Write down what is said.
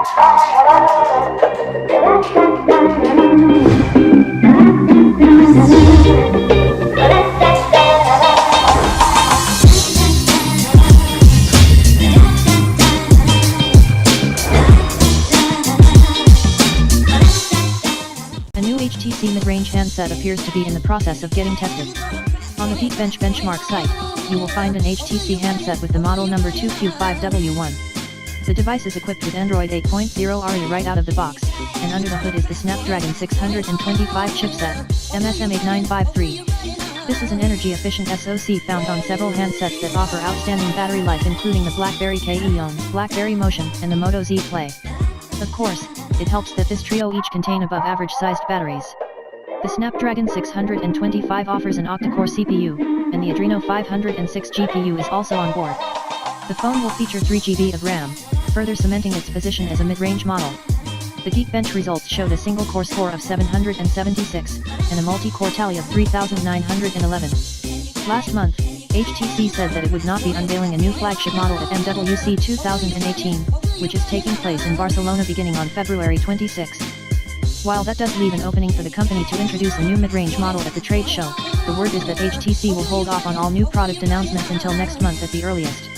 A new HTC mid-range handset appears to be in the process of getting tested. On the Geekbench benchmark site, you will find an HTC handset with the model number 2Q5W1. The device is equipped with Android 8.0 Oreo right out of the box, and under the hood is the Snapdragon 625 chipset, MSM8953. This is an energy-efficient SoC found on several handsets that offer outstanding battery life, including the BlackBerry KE-ON, BlackBerry Motion, and the Moto Z Play. Of course, it helps that this trio each contain above-average-sized batteries. The Snapdragon 625 offers an octa-core CPU, and the Adreno 506 GPU is also on board. The phone will feature 3GB of RAM, further cementing its position as a mid-range model. The Geekbench results showed a single-core score of 776, and a multi-core tally of 3,911. Last month, HTC said that it would not be unveiling a new flagship model at MWC 2018, which is taking place in Barcelona beginning on February 26. While that does leave an opening for the company to introduce a new mid-range model at the trade show, the word is that HTC will hold off on all new product announcements until next month at the earliest.